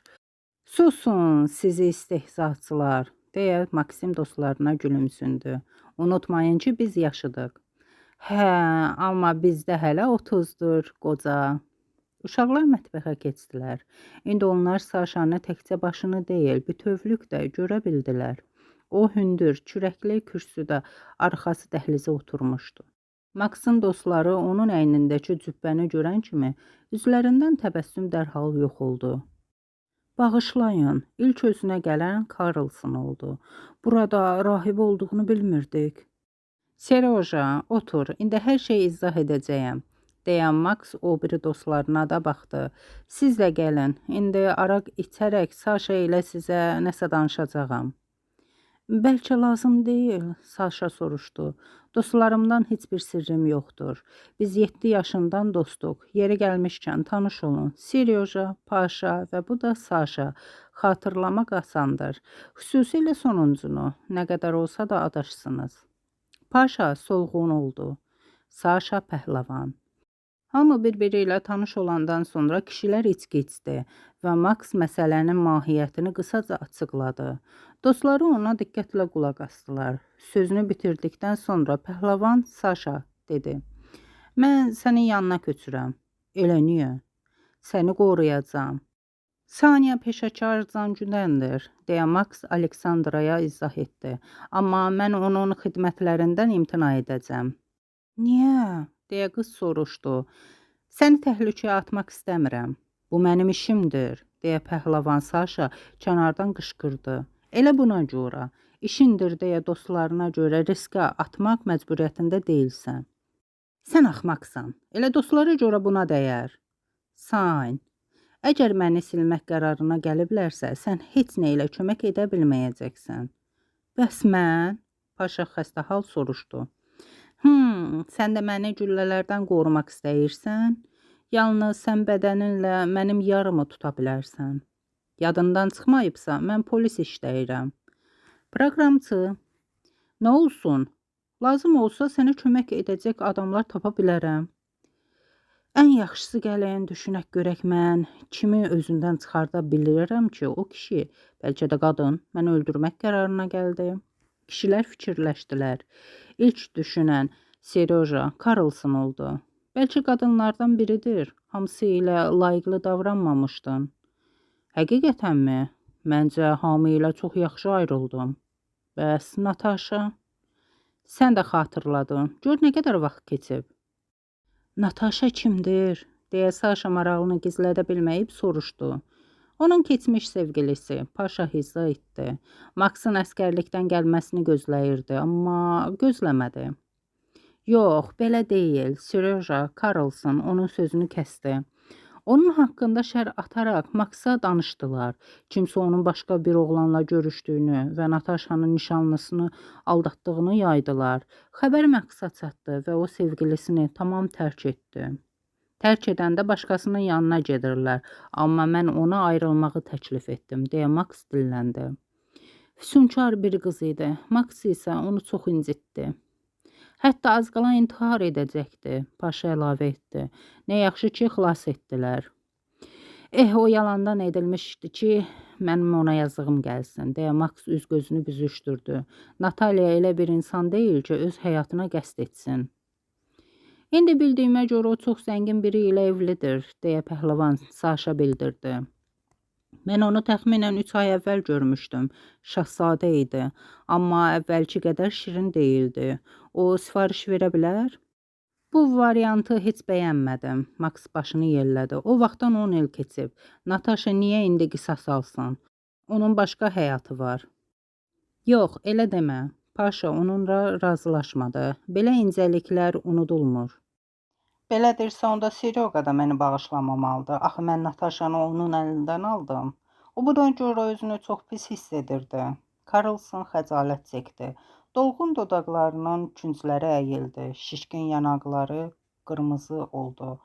Susun, sizi istehzaçılar, deyə Maksim dostlarına gülümsündü. Unutmayın ki, biz yaşıdıq. Hə, amma bizdə hələ 30-dur, qoca. Uşaqlar mətbəxə keçdilər. İndi onlar Saşanı təkcə başını deyil, bütövlük də görə bildilər. O hündür, kürəkli kürsüdə arxası dəhlizə oturmuşdu. Maxın dostları onun əynindəki cübbəni görən kimi üzlərindən təbəssüm dərhal yox oldu. Bağışlayın, ilk özünə gələn Karlson oldu. Burada rahib olduğunu bilmirdik. Seroja, otur, indi hər şey izah edəcəyəm, deyən Max o biri dostlarına da baxdı. Siz də gəlin, indi araq içərək Saşa ilə sizə nəsə danışacağam. Bəlkə lazım deyil, Saşa soruşdu. Dostlarımdan heç bir sirrim yoxdur. Biz 7 yaşından dostuq. Yeri gəlmişkən tanış olun. Seryoja, Paşa və bu da Saşa. Xatırlamaq asandır. Xüsusilə sonuncunu, nə qədər olsa da adaşsınız. Paşa solğun oldu. Saşa pəhlavan. Hamı bir-biri ilə tanış olandan sonra kişilər içki içdi və Max məsələnin mahiyyətini qısaca açıqladı. Dostları ona diqqətlə qulaq asdılar. Sözünü bitirdikdən sonra pəhlavan Saşa dedi. Mən sənin yanına köçürəm. Elə niyə? Səni qoruyacağam. Saniya peşəkar cancüdəndir, deyə Max Aleksandraya izah etdi. Amma mən onun xidmətlərindən imtina edəcəm. Niyə? Deyə qız soruşdu. Səni təhlükəyə atmaq istəmirəm. Bu mənim işimdir, deyə pəhlavan Saşa kənardan qışqırdı. Elə buna görə, işindir deyə dostlarına görə riskə atmaq məcburiyyətində deyilsən. Sən axmaqsan, elə dostlara görə buna dəyər. Sayn, əgər məni silmək qərarına gəliblərsə, sən heç nə ilə kömək edə bilməyəcəksən. Bəs mən? Paşa xəstəhal soruşdu. Sən də məni güllələrdən qorumaq istəyirsən? Yalnız sən bədəninlə mənim yarımı tuta bilərsən. Yadından çıxmayıbsa, mən polis işləyirəm. Proqramçı. Nə olsun? Lazım olsa sənə kömək edəcək adamlar tapa bilərəm. Ən yaxşısı gələn düşünək görək mən kimi özündən çıxarda bilirəm ki, o kişi, bəlkə də qadın, məni öldürmək qərarına gəldi. Kişilər fikirləşdilər. İlk düşünən Seryoja Karlson oldu. Bəlkə qadınlardan biridir. Hamısı ilə layiqli davranmamışdın. Həqiqətənmi? Məncə hamı ilə çox yaxşı ayrıldım. Bəs Natasha? Sən də xatırladın. Gör nə qədər vaxt keçib. Natasha kimdir? Deyə Saşa marağını gizlədə bilməyib soruşdu. Onun keçmiş sevgilisi Paşa hizza etdi. Maksın əskərlikdən gəlməsini gözləyirdi, amma gözləmədi. Yox, belə deyil. Seryoja Karlson onun sözünü kəsdi. Onun haqqında şər ataraq Maksa danışdılar. Kimsə onun başqa bir oğlanla görüşdüyünü və Natasha'nın nişanlısını aldatdığını yaydılar. Xəbər Maksa çatdı və o sevgilisini tamam tərk etdi. Tərk edəndə başqasının yanına gedirlər, amma mən ona ayrılmağı təklif etdim, deyə Max dilləndi. Füsunkar bir qız idi. Max isə onu çox incitdi. Hətta az qala intihar edəcəkdi, Paşa əlavə etdi. Nə yaxşı ki, xilas etdilər. O yalandan edilmişdi ki, mənim ona yazığım gəlsin, deyə Max üz gözünü büzüşdürdü. Natalya elə bir insan deyil ki, öz həyatına qəsd etsin. İndi bildiyimə görə o çox zəngin biri ilə evlidir, deyə pəhləvan Saşa bildirdi. Mən onu təxminən 3 ay əvvəl görmüşdüm. Şahzadə idi, amma əvvəlki qədər şirin deyildi. O sifariş verə bilər? Bu variantı heç bəyənmədim. Max başını yellədi. O vaxtdan 10 il keçib. Natasha niyə indi qisas alsın? Onun başqa həyatı var. Yox, elə demə. Paşa onunla razılaşmadı. Belə incəliklər unudulmur. Belədirsə, onda Seryoqa da məni bağışlamamalıdır. Axı mən Natasha'nı onun əlindən aldım. O buna görə özünü çox pis hiss edirdi. Karlson xəcalət çəkdi. Dolğun dodaqlarının küncləri əyildi. Şişkin yanaqları qırmızı oldu.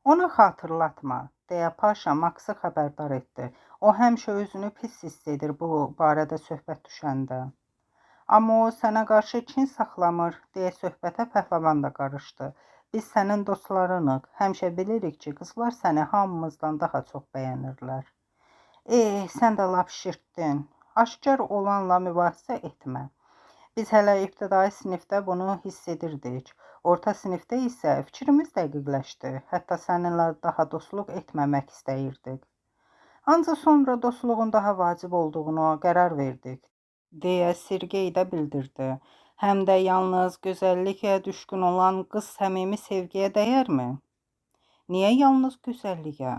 Ona xatırlatma, deyə Paşa Max'ı xəbərdar etdi. O həmişə özünü pis hiss edir bu barədə söhbət düşəndə. Amma o sənə qarşı kin saxlamır, deyə söhbətə pəhləvan da qarışdı. Biz sənin dostlarınıq. Həmişə bilirik ki, qızlar səni hamımızdan daha çox bəyənirlər. Sən də lap şirtdin. Aşkar olanla mübahisə etmə. Biz hələ ibtidai sinifdə bunu hiss edirdik. Orta sinifdə isə fikrimiz dəqiqləşdi. Hətta səninlə daha dostluq etməmək istəyirdik. Ancaq sonra dostluğun daha vacib olduğunu qərar verdik, deyə Sergey də bildirdi. Həm də yalnız gözəllikə düşkün olan qız səmimi sevgiyə dəyərmi? Niyə yalnız gözəlliyə?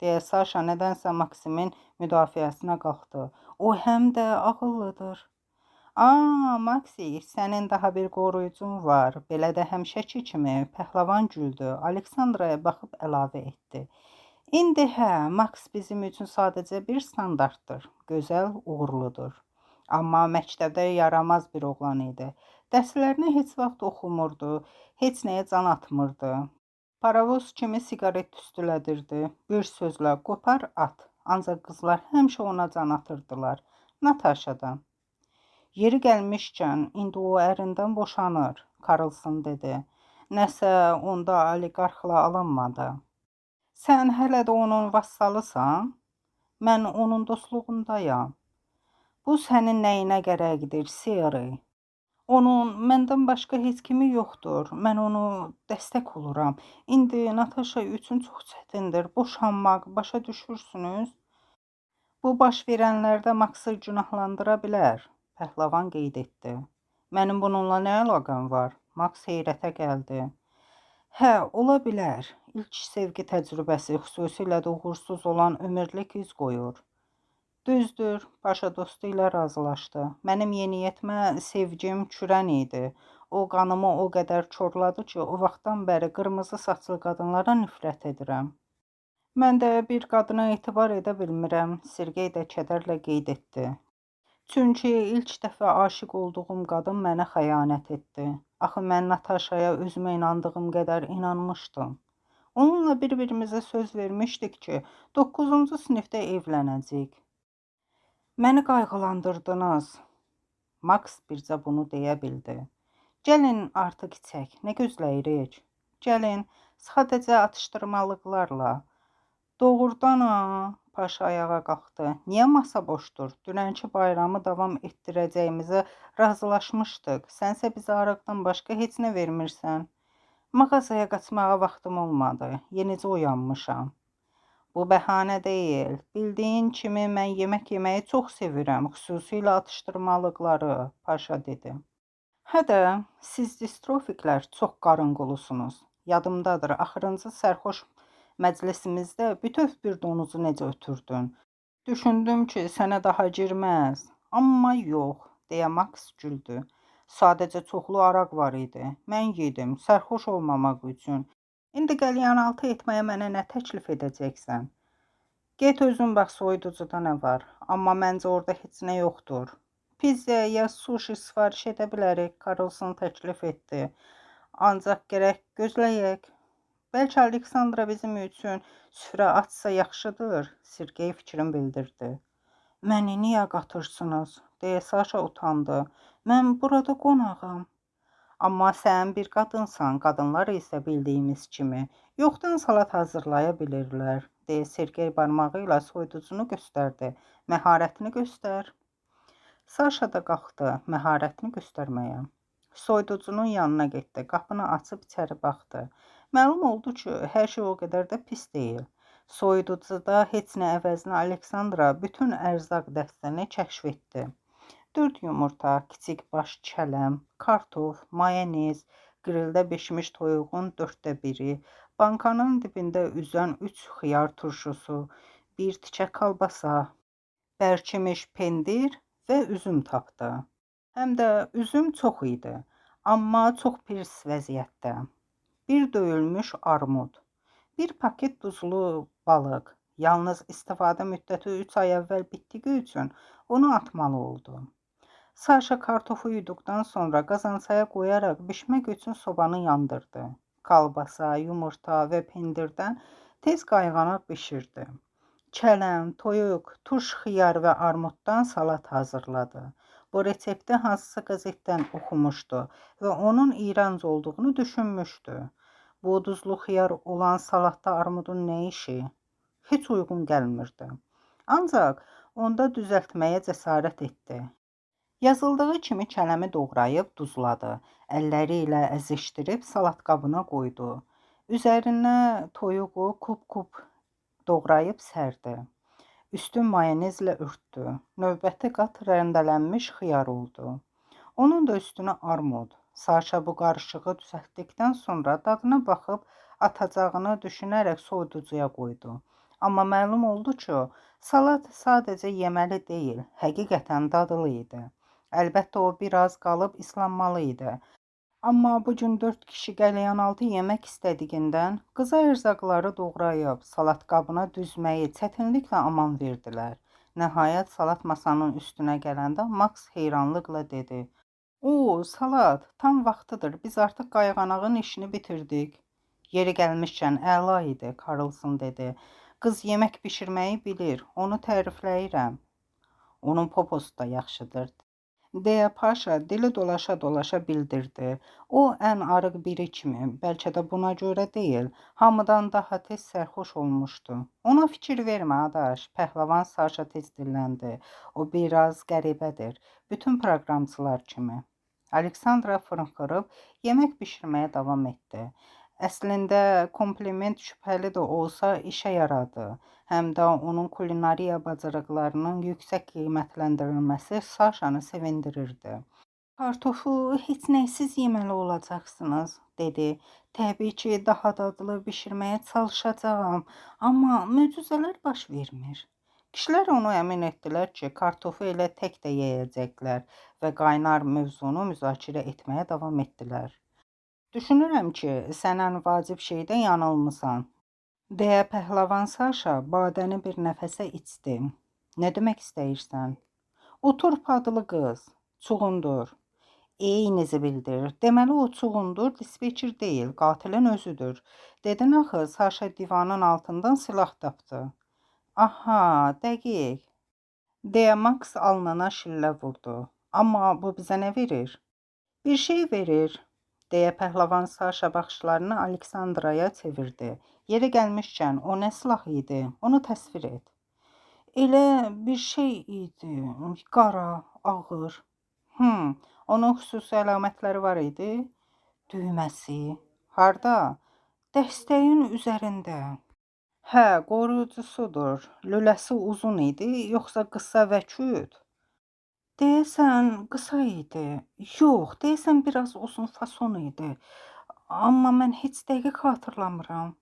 Deyə Saşa nədənsə Maksimin müdafiəsinə qalxdı. O həm də ağıllıdır. Maksi, sənin daha bir qoruyucun var. Belə də həmişəki kimi pəhləvan güldü. Aleksandraya baxıb əlavə etdi. İndi Max bizim üçün sadəcə bir standartdır. Gözəl, uğurludur. Amma məktəbdə yaramaz bir oğlan idi. Dərslərini heç vaxt oxumurdu, heç nəyə can atmırdı. Paravoz kimi siqaret tüstülədirdi. Bir sözlə qopar at. Ancaq qızlar həmişə ona can atırdılar. Natasha'dan. Yeri gəlmişkən, indi o ərindən boşanır, Karlson dedi. Nəsə onda oliqarxla alınmadı. Sən hələ də onun vassalısan? Mən onun dostluğundayam. Bu sənin nəyinə gərəkdir, Seri? Onun məndən başqa heç kimi yoxdur. Mən onu dəstək oluram. İndi Natasha üçün çox çətindir. Boşanmaq, başa düşürsünüz? Bu baş verənlərdə Max'ı günahlandıra bilər, pəhləvan qeyd etdi. Mənim bununla nə əlaqəm var? Max heyrətə gəldi. Ola bilər. İlk sevgi təcrübəsi, xüsusilə də uğursuz olan ömürlük iz qoyur. Düzdür, Paşa dostu ilə razılaşdı. Mənim yeniyetmə sevgim kürən idi. O qanımı o qədər çorladı ki, o vaxtdan bəri qırmızı saçlı qadınlara nifrət edirəm. Mən də bir qadına etibar edə bilmirəm, Sergey də kədərlə qeyd etdi. Çünki ilk dəfə aşiq olduğum qadın mənə xəyanət etdi. Axı mən Natasha'ya özümə inandığım qədər inanmışdım. Onunla bir-birimizə söz vermişdik ki, 9-cu sinifdə evlənəcəyik. Məni qayğılandırdınız. Max bircə bunu deyə bildi. Gəlin artıq içək, nə gözləyirik? Gəlin, sadəcə atışdırmalıqlarla. Doğrudan Paşa ayağa qalxdı. Niyə masa boşdur? Dünənki bayramı davam etdirəcəyimizə razılaşmışdıq. Sənsə bizə araqdan başqa heç nə vermirsən. Mağazaya qaçmağa vaxtım olmadı. Yenicə oyanmışam. Bu bəhanə deyil. Bildiyin kimi mən yemək yeməyi çox sevirəm, xüsusilə atışdırmalıqları, Paşa dedi. Hə də, siz distrofiklər çox qarınqulusunuz. Yadımdadır, axırıncı sərxoş məclisimizdə bütöv bir donuzu necə ötürdün. Düşündüm ki, sənə daha girməz. Amma yox, deyə Max güldü. Sadəcə çoxlu araq var idi. Mən yedim, sərxoş olmamaq üçün. İndi qəlyanaltı etməyə mənə nə təklif edəcəksən? Get özün bax soyuducuda nə var. Amma məncə orada heç nə yoxdur. Pizza ya sushi sifariş edə bilərik, Karlson təklif etdi. Ancaq gərək gözləyək. Bəlkə Aleksandra bizim üçün süfrə açsa yaxşıdır, Sergey fikrini bildirdi. Məni niyə qatırsınız, deyə Saşa utandı. Mən burada qonağam. Amma sən bir qadınsan, qadınlar isə bildiyimiz kimi yoxdan salat hazırlaya bilirlər, deyə Sergey barmağı ilə soyuducunu göstərdi. Məharətini göstər. Saşa da qalxdı, məharətini göstərməyə. Soyuducunun yanına getdi, qapını açıb içəri baxdı. Məlum oldu ki, hər şey o qədər də pis deyil. Soyuducuda heç nə əvəzinə Aleksandra bütün ərzaq dəstəni kəşf etdi. 4 yumurta, kiçik baş kələm, kartof, mayonez, qrildə bişmiş toyuğun 1/4, bankanın dibində üzən 3 xiyar turşusu, bir tikə kalbasa, bərkimiş pendir və üzüm tapdı. Həm də üzüm çox idi, amma çox pis vəziyyətdə. Bir döyülmüş armud, bir paket duzlu balıq. Yalnız istifadə müddəti 3 ay əvvəl bitdiyi üçün onu atmalı oldu. Saşa kartofu yuduqdan sonra qazancaya qoyaraq bişmək üçün sobanı yandırdı. Kalbasa, yumurta və pendirdən tez qayğanaq bişirdi. Kələm, toyuq, turş xiyar və armuddan salat hazırladı. Bu resepti hansısa qəzetdən oxumuşdu və onun iyrənc olduğunu düşünmüşdü. Bu duzlu xiyar olan salatda armudun nə işi? Heç uyğun gəlmirdi. Ancaq onda düzəltməyə cəsarət etdi. Yazıldığı kimi kələmi doğrayıb duzladı. Əlləri ilə əzişdirib salat qabına qoydu. Üzərinə toyuğu kub-kub doğrayıb sərdi. Üstün mayonezlə örtdü. Növbəti qat rəndələnmiş xiyar oldu. Onun da üstünə armud. Saşa bu qarışığı düzəltdikdən sonra dadına baxıb atacağını düşünərək soyuducuya qoydu. Amma məlum oldu ki, salat sadəcə yeməli deyil, həqiqətən dadlı idi. Əlbəttə o biraz qalıb islanmalı idi. Amma bugün 4 kişi qəlyanaltı yemək istədiyindən qıza ərzaqları doğrayıb salat qabına düzməyi çətinliklə aman verdilər. Nəhayət salat masanın üstünə gələndə Max heyranlıqla dedi. Salat, tam vaxtıdır, biz artıq qayğanağın işini bitirdik. Yeri gəlmişkən əla idi, Karlson dedi. Qız yemək bişirməyi bilir, onu tərifləyirəm. Onun poposu da yaxşıdır, deyə Paşa dili dolaşa-dolaşa bildirdi. O ən arıq biri kimi, bəlkə də buna görə deyil, hamıdan daha tez sərxoş olmuşdu. Ona fikir vermə, adaş, pəhləvan Saşa tez dilləndi. O biraz qəribədir, bütün proqramçılar kimi. Aleksandra fırınxırıb yemək bişirməyə davam etdi. Əslində kompliment şübhəli də olsa işə yaradı. Həm də onun kulinariya bacarıqlarının yüksək qiymətləndirilməsi Saşanı sevindirirdi. Kartofu heç nəksiz yeməli olacaqsınız, dedi. Təbii ki, daha dadlı bişirməyə çalışacağam, amma möcüzələr baş vermir. Kişilər onu əmin etdilər ki, kartofu elə tək də yeyəcəklər və qaynar mövzunu müzakirə etməyə davam etdilər. Düşünürəm ki, sən ən vacib şeydə yanılmısan, deyə pəhləvan Saşa badəni bir nəfəsə içdi. Nə demək istəyirsən? O turp adlı qız, çuğundur. Eynizi bildirir. Deməli o çuğundur, dispetçer deyil, qatilin özüdür. Dedin axı, Saşa divanın altından silah tapdı. Aha, dəqiq, deyə Max alnına şillə vurdu. Amma bu bizə nə verir? Bir şey verir, deyə pəhləvan Saşa baxışlarını Aleksandraya çevirdi. Yeri gəlmişkən, o nə silah idi? Onu təsvir et. Elə bir şey idi, qara, ağır. Onun xüsusi əlamətləri var idi. Düyməsi. Harda? Dəstəyin üzərində. Hə, qoruyucusudur. Lüləsi uzun idi, yoxsa qısa və küt? Deyəsən qısa idi. Yox, deyəsən biraz uzun fason idi. Amma mən heç dəqiq xatırlamıram.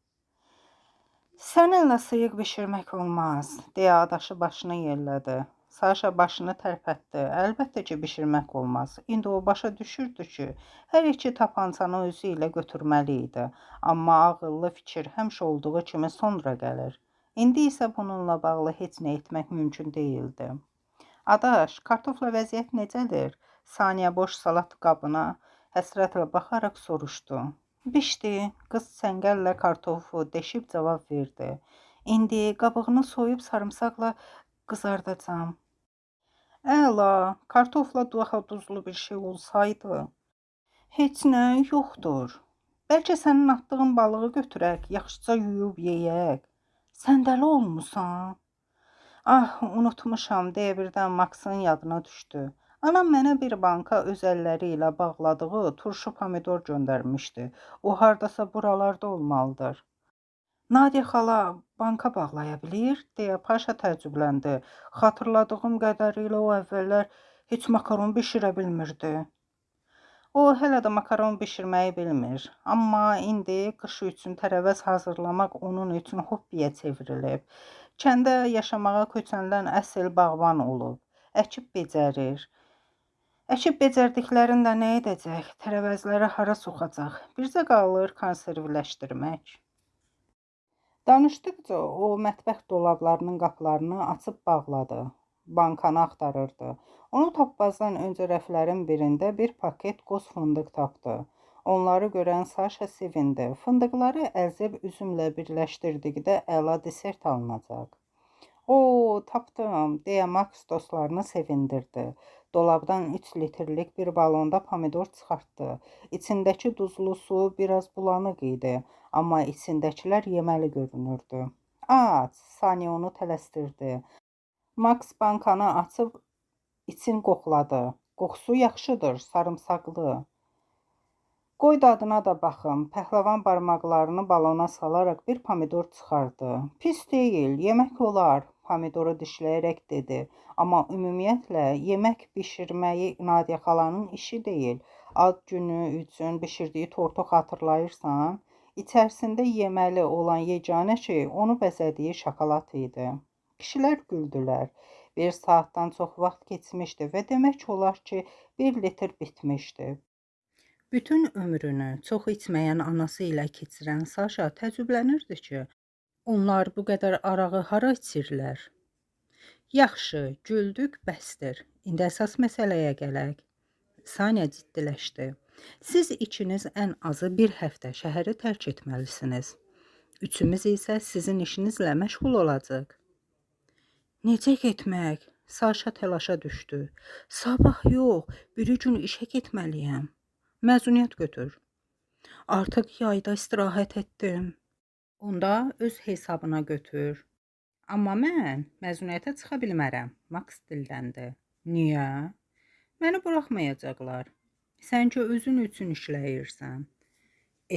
Səninlə sıyıq bişirmək olmaz, deyə adaşı başını yellədi. Saşa başını tərpətdi. Əlbəttə ki, bişirmək olmaz. İndi o başa düşürdü ki, hər iki tapançanı özü ilə götürməli idi. Amma ağıllı fikir həmişə olduğu kimi sonra gəlir. İndi isə bununla bağlı heç nə etmək mümkün değildi. Adaş, kartofla vəziyyət necədir? Saniyə boş salat qabına həsrətlə baxaraq soruşdu. Bişdi, qız çəngəllə kartofu deşib cavab verdi. İndi qabığını soyub sarımsaqla qızardacağam. Əla, kartofla daha duzlu bir şey olsaydı. Heç nə yoxdur. Bəlkə sənin atdığın balığı götürək, yaxşıca yuyub yeyək. Sən dəli olmusan? Ah, unutmuşam, deyə birdən Maxın yadına düşdü. Anam mənə bir banka öz əlləri ilə bağladığı turşu pomidor göndərmişdi. O hardasa buralarda olmalıdır. Nadia xala banka bağlaya bilir, deyə Paşa təəccübləndi. Xatırladığım qədərilə o əvvəllər heç makaron bişirə bilmirdi. O hələ də makaron bişirməyi bilmir, amma indi qış üçün tərəvəz hazırlamaq onun üçün hobbiyə çevrilib. Kəndə yaşamağa köçəndən əsl bağban olub, əkib becərir. Əkib becərdiklərində nə edəcək? Tərəvəzləri hara soxacaq? Bircə qalır konservləşdirmək. Danışdıqca o mətbəx dolablarının qapılarını açıb bağladı. Bankanı axtarırdı. Onu tapmazdan öncə rəflərin birində bir paket qoz fındıq tapdı. Onları görən Saşa sevindi. Fındıqları əzib üzümlə birləşdirdikdə əla desert alınacaq. O, tapdım, deyə Max dostlarını sevindirdi. Dolabdan 3 litrlik bir balonda pomidor çıxartdı. İçindəki duzlu su biraz bulanıq idi, amma içindəkilər yeməli görünürdü. Aç, Saniyə onu tələsdirdi. Max bankanı açıb için qoxladı. Qoxusu yaxşıdır, sarımsaqlı. Qoy dadına da baxım. Pəhləvan barmaqlarını balona salaraq bir pomidor çıxardı. Pis deyil, yemək olar, pomidoru dişləyərək dedi. Amma ümumiyyətlə yemək bişirməyi Nadia xalanın işi deyil. Ad günü üçün bişirdiyi tortu xatırlayırsan? İçərisində yeməli olan yeganə şey onu bəzədiyi şokolad idi. Kişilər güldülər. Bir saatdan çox vaxt keçmişdi və demək olar ki, 1 litr bitmişdi. Bütün ömrünü çox içməyən anası ilə keçirən Saşa təəccüblənirdi ki, onlar bu qədər arağı hara içirlər? Yaxşı, güldük, bəsdir. İndi əsas məsələyə gələk. Saniyə ciddiləşdi. Siz ikiniz ən azı bir həftə şəhəri tərk etməlisiniz. Üçümüz isə sizin işinizlə məşğul olacaq. Necə getmək? Saşa təlaşa düşdü. Sabah yox, biri gün işə getməliyəm. Məzuniyyət götür. Artıq yayda istirahət etdim. Onda öz hesabına götür. Amma mən məzuniyyətə çıxa bilmərəm, Max dilləndi. Niyə? Məni buraxmayacaqlar. Sən ki özün üçün işləyirsən.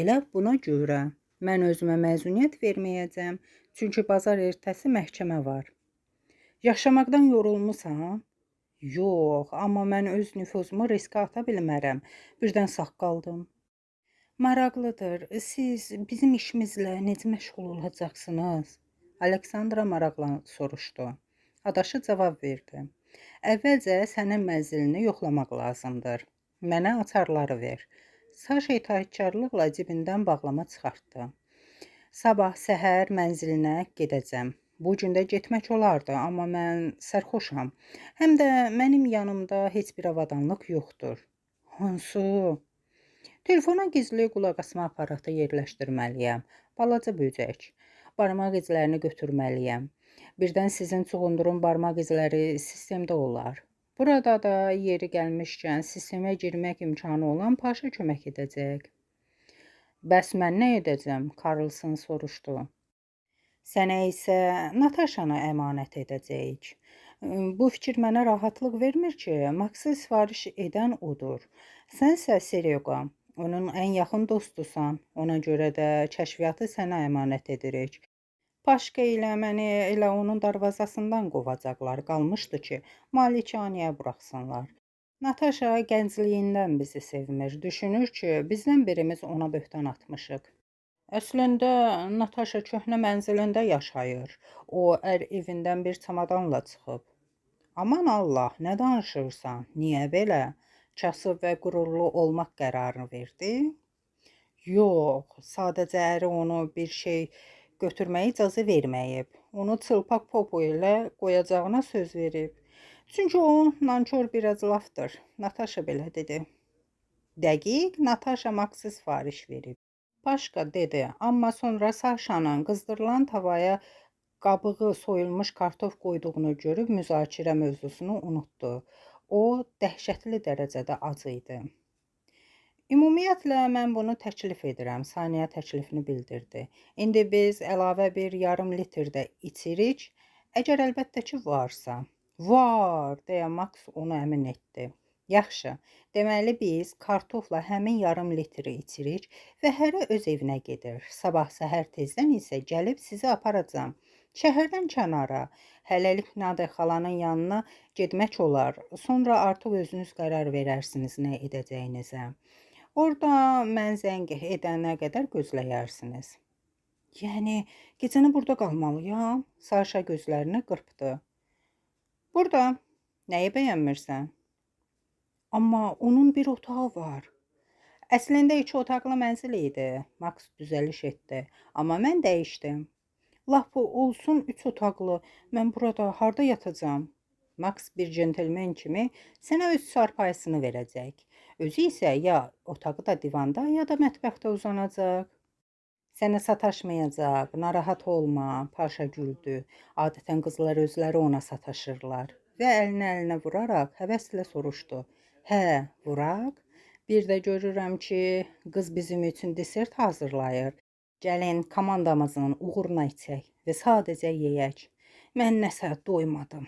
Elə buna görə mən özümə məzuniyyət verməyəcəm, çünki bazar ertəsi məhkəmə var. Yaşamaqdan yorulmusan? Yox, amma mən öz nüfuzumu riskə ata bilmərəm. Birdən sağ qaldım. Maraqlıdır. Siz bizim işimizlə necə məşğul olacaqsınız? Aleksandra maraqla soruşdu. Adaşı cavab verdi. Əvvəlcə sənin mənzilini yoxlamaq lazımdır. Mənə açarları ver. Saşa itaatkarlıqla cibindən bağlama çıxartdı. Sabah səhər mənzilinə gedəcəm. Bu gün də getmək olardı, amma mən sərxoşam. Həm də mənim yanımda heç bir avadanlıq yoxdur. Hansı? Telefona gizli qulaq asma aparatı yerləşdirməliyəm. Balaca böcək. Barmaq izlərini götürməliyəm. Birdən sizin çuğundurun barmaq izləri sistemdə olar. Burada da yeri gəlmişkən sistemə girmək imkanı olan Paşa kömək edəcək. Bəs mən nə edəcəm? Karlson soruşdu. Sənə isə Nataşanı əmanət edəcəyik. Bu fikir mənə rahatlıq vermir ki, Maxı sifariş edən odur. Sənsə Seryoqa, onun ən yaxın dostusan. Ona görə də kəşfiyyatı sənə əmanət edirik. Paşka ilə məni elə onun darvazasından qovacaqlar. Qalmışdı ki, malikanəyə buraxsınlar. Natasha gəncliyindən bizi sevmir. Düşünür ki, bizdən birimiz ona böhtan atmışıq. Əslində Natasha köhnə mənzilində yaşayır. O ər evindən bir çamadanla çıxıb. Aman Allah, nə danışırsan? Niyə belə? Kasıb və qürurlu olmaq qərarını verdi? Yox, sadəcə əri onu bir şey götürməyə icazə verməyib. Onu çılpaq popo ilə qoyacağına söz verib. Çünki o nankor bir əclafdır. Natasha belə dedi. Dəqiq, Natasha Max'ı sifariş verib. Paşka dedi, amma sonra Saşanın qızdırılan tavaya qabığı soyulmuş kartof qoyduğunu görüb müzakirə mövzusunu unutdu. O dəhşətli dərəcədə ac idi. Ümumiyyətlə mən bunu təklif edirəm. Saniyə təklifini bildirdi. İndi biz əlavə bir yarım litr də içirik. Əgər əlbəttə ki varsa. Var, deyə Max onu əmin etdi. Yaxşı, deməli biz kartofla həmin yarım litri içirik və hərə öz evinə gedir. Sabah səhər tezdən isə gəlib sizi aparacam. Şəhərdən kənara, hələlik Nadə xalanın yanına getmək olar. Sonra artıq özünüz qərar verərsiniz nə edəcəyinizə. Orada mən zəng edənə qədər gözləyərsiniz. Yəni, gecəni burada qalmalıyam? Saşa gözlərini qırpdı. Burada, nəyi bəyənmirsən? Amma onun bir otağı var. Əslində 2 otaqlı mənzil idi. Max düzəliş etdi. Amma mən dəyişdim. Lap olsun 3 otaqlı. Mən burada harda yatacağam? Max bir centilmen kimi sənə öz çarpayısını verəcək. Özü isə ya otaqda divanda, ya da mətbəxdə uzanacaq. Sənə sataşmayacaq, narahat olma, Paşa güldü. Adətən qızlar özləri ona sataşırlar. Və əlinə vuraraq həvəslə soruşdu. Hə, vuraq? Bir də görürəm ki, qız bizim üçün desert hazırlayır. Gəlin komandamızın uğuruna içək və sadəcə yeyək. Mən nəsə doymadım.